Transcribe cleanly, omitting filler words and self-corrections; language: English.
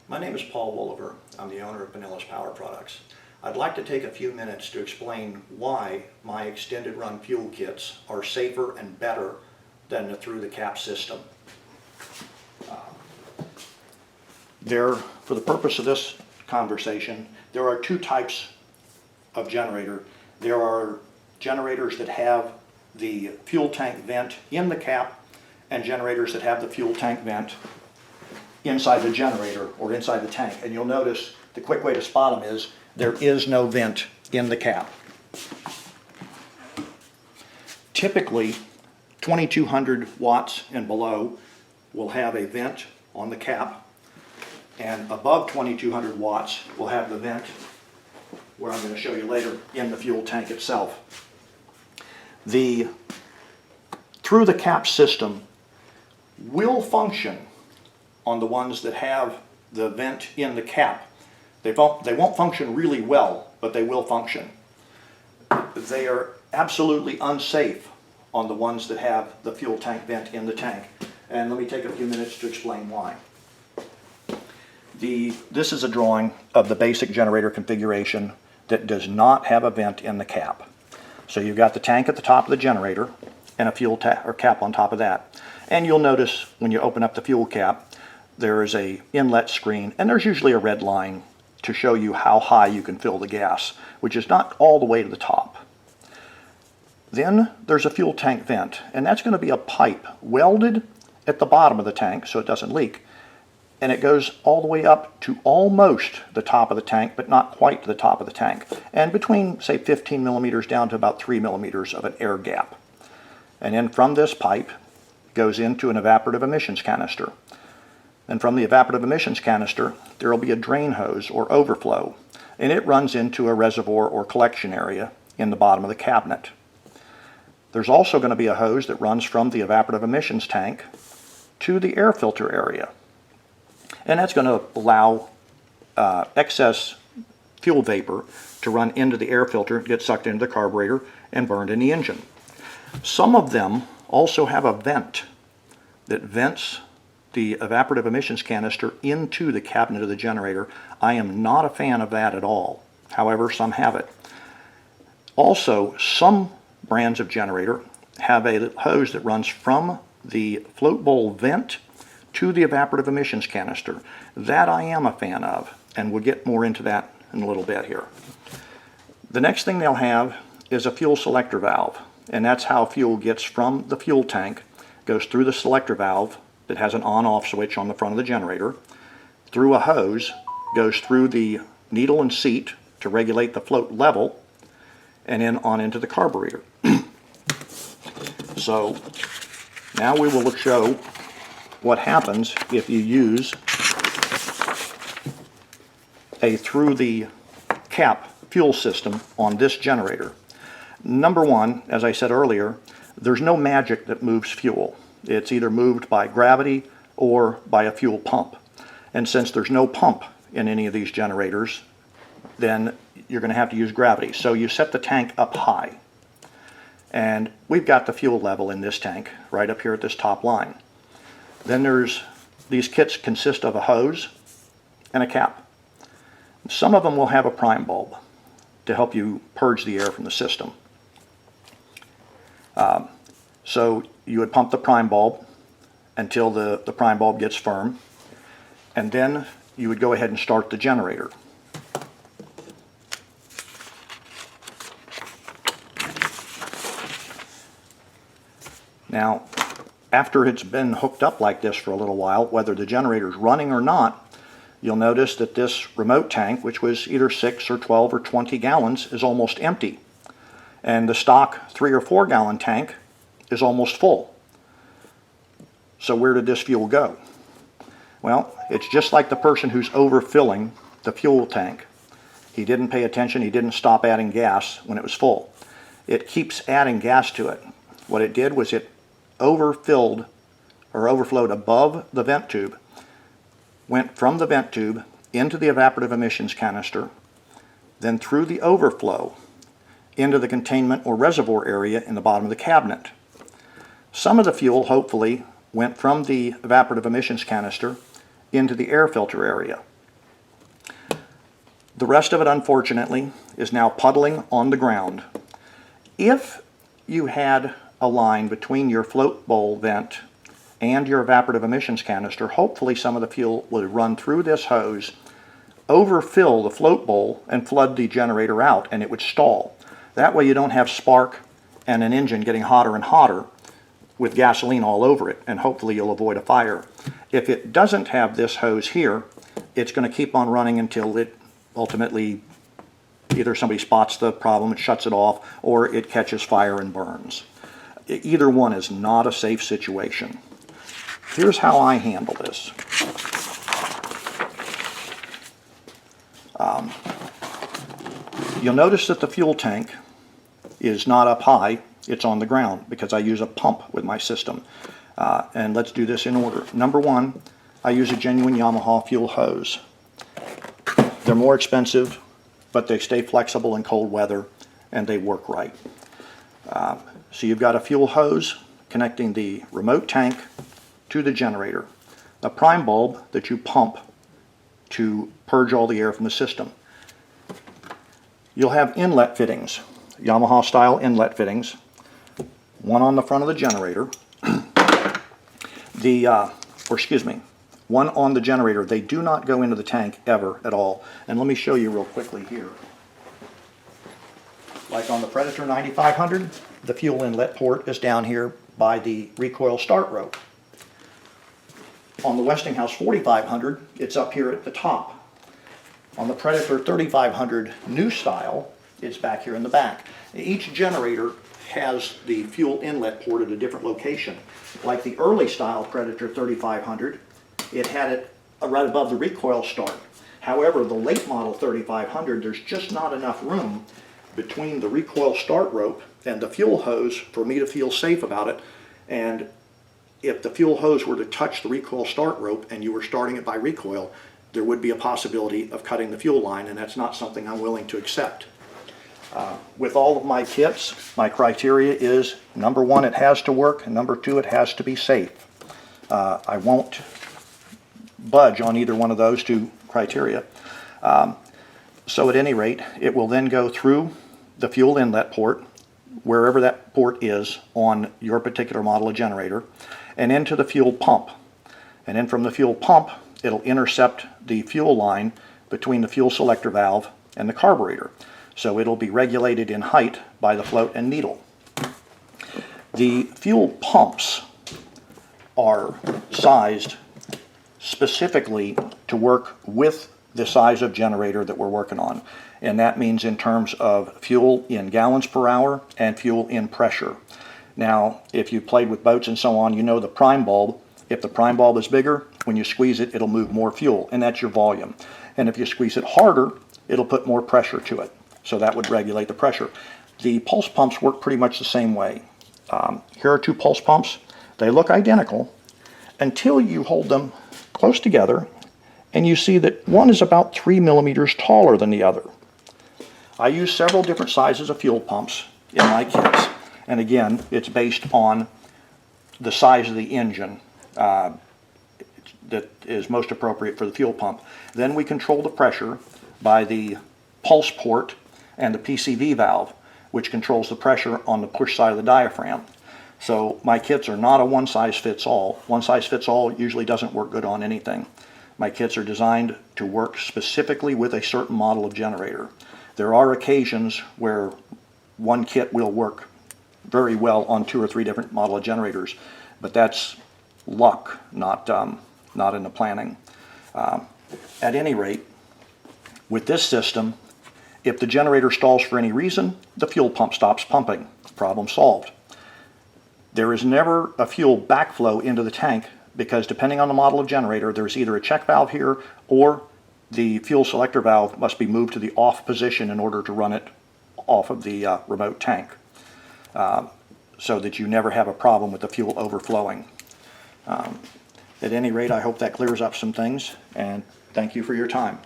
My name is Paul Wolliver. I'm the owner of Pinellas Power Products. I'd like to take a few minutes to explain why my extended run fuel kits are safer and better than the through the cap system. For the purpose of this conversation, there are two types of generator. There are generators that have the fuel tank vent in the cap and generators that have the fuel tank vent inside the generator or inside the tank. And you'll notice the quick way to spot them is there is no vent in the cap. Typically 2200 watts and below will have a vent on the cap, and above 2200 watts will have the vent, where I'm going to show you later, in the fuel tank itself. The through the cap system will function on the ones that have the vent in the cap. They won't function really well, but they will function. They are absolutely unsafe on the ones that have the fuel tank vent in the tank. And let me take a few minutes to explain why. This is a drawing of the basic generator configuration that does not have a vent in the cap. So you've got the tank at the top of the generator and a fuel cap on top of that. And you'll notice when you open up the fuel cap, there is a inlet screen, and there's usually a red line to show you how high you can fill the gas, which is not all the way to the top. Then there's a fuel tank vent, and that's going to be a pipe welded at the bottom of the tank so it doesn't leak, and it goes all the way up to almost the top of the tank, but not quite to the top of the tank, and between, say, 15 millimeters down to about 3 millimeters of an air gap. And then from this pipe goes into an evaporative emissions canister. And from the evaporative emissions canister, there will be a drain hose or overflow, and it runs into a reservoir or collection area in the bottom of the cabinet. There's also going to be a hose that runs from the evaporative emissions tank to the air filter area. And that's going to allow excess fuel vapor to run into the air filter, get sucked into the carburetor, and burned in the engine. Some of them also have a vent that vents the evaporative emissions canister into the cabinet of the generator. I am not a fan of that at all. However, some have it. Also, some brands of generator have a hose that runs from the float bowl vent to the evaporative emissions canister. That I am a fan of, and we'll get more into that in a little bit here. The next thing they'll have is a fuel selector valve, and that's how fuel gets from the fuel tank, goes through the selector valve that has an on-off switch on the front of the generator, through a hose, goes through the needle and seat to regulate the float level, and then on into the carburetor. So now we will show what happens if you use a through the cap fuel system on this generator. Number one, as I said earlier, there's no magic that moves fuel. It's either moved by gravity or by a fuel pump. And since there's no pump in any of these generators, then you're going to have to use gravity. So you set the tank up high. And we've got the fuel level in this tank right up here at this top line. Then these kits consist of a hose and a cap. Some of them will have a prime bulb to help you purge the air from the system. So you would pump the prime bulb until the prime bulb gets firm, and then you would go ahead and start the generator. Now, after it's been hooked up like this for a little while, whether the generator is running or not, you'll notice that this remote tank, which was either 6 or 12 or 20 gallons, is almost empty. And the stock 3 or 4 gallon tank is almost full. So where did this fuel go? Well, it's just like the person who's overfilling the fuel tank. He didn't pay attention, he didn't stop adding gas when it was full. It keeps adding gas to it. What it did was it overfilled or overflowed above the vent tube, went from the vent tube into the evaporative emissions canister, then through the overflow into the containment or reservoir area in the bottom of the cabinet. Some of the fuel, hopefully, went from the evaporative emissions canister into the air filter area. The rest of it, unfortunately, is now puddling on the ground. If you had a line between your float bowl vent and your evaporative emissions canister, hopefully some of the fuel would run through this hose, overfill the float bowl, and flood the generator out, and it would stall. That way you don't have spark and an engine getting hotter and hotter with gasoline all over it, and hopefully you'll avoid a fire. If it doesn't have this hose here, it's going to keep on running until it ultimately either somebody spots the problem and shuts it off, or it catches fire and burns. Either one is not a safe situation. Here's how I handle this. You'll notice that the fuel tank is not up high, it's on the ground, because I use a pump with my system. And let's do this in order. Number one, I use a genuine Yamaha fuel hose. They're more expensive, but they stay flexible in cold weather and they work right. So you've got a fuel hose connecting the remote tank to the generator, a prime bulb that you pump to purge all the air from the system. You'll have inlet fittings, Yamaha style inlet fittings, one on the front of the generator, one on the generator. They do not go into the tank ever at all. And let me show you real quickly here. Like on the Predator 9500, the fuel inlet port is down here by the recoil start rope. On the Westinghouse 4500, it's up here at the top. On the Predator 3500 new style, it's back here in the back. Each generator has the fuel inlet port at a different location. Like the early style Predator 3500, it had it right above the recoil start. However, the late model 3500, there's just not enough room between the recoil start rope and the fuel hose for me to feel safe about it. And if the fuel hose were to touch the recoil start rope and you were starting it by recoil, there would be a possibility of cutting the fuel line, and that's not something I'm willing to accept. With all of my kits, my criteria is, number one, it has to work, and number two, it has to be safe. I won't budge on either one of those two criteria. So at any rate, it will then go through the fuel inlet port, wherever that port is on your particular model of generator, and into the fuel pump. And then from the fuel pump, it'll intercept the fuel line between the fuel selector valve and the carburetor. So it'll be regulated in height by the float and needle. The fuel pumps are sized specifically to work with the size of generator that we're working on. And that means in terms of fuel in gallons per hour and fuel in pressure. Now, if you played with boats and so on, you know the prime bulb. If the prime bulb is bigger, when you squeeze it, it'll move more fuel, and that's your volume. And if you squeeze it harder, it'll put more pressure to it. So that would regulate the pressure. The pulse pumps work pretty much the same way. Here are two pulse pumps. They look identical until you hold them close together and you see that one is about 3 millimeters taller than the other. I use several different sizes of fuel pumps in my kits. And again, it's based on the size of the engine that is most appropriate for the fuel pump. Then we control the pressure by the pulse port and the PCV valve, which controls the pressure on the push side of the diaphragm. So my kits are not a one-size-fits-all. One-size-fits-all usually doesn't work good on anything. My kits are designed to work specifically with a certain model of generator. There are occasions where one kit will work very well on 2 or 3 different model of generators, but that's luck, not in the planning. At any rate, with this system, if the generator stalls for any reason, the fuel pump stops pumping. Problem solved. There is never a fuel backflow into the tank because depending on the model of generator, there's either a check valve here or the fuel selector valve must be moved to the off position in order to run it off of the remote tank, so that you never have a problem with the fuel overflowing. At any rate, I hope that clears up some things, and thank you for your time.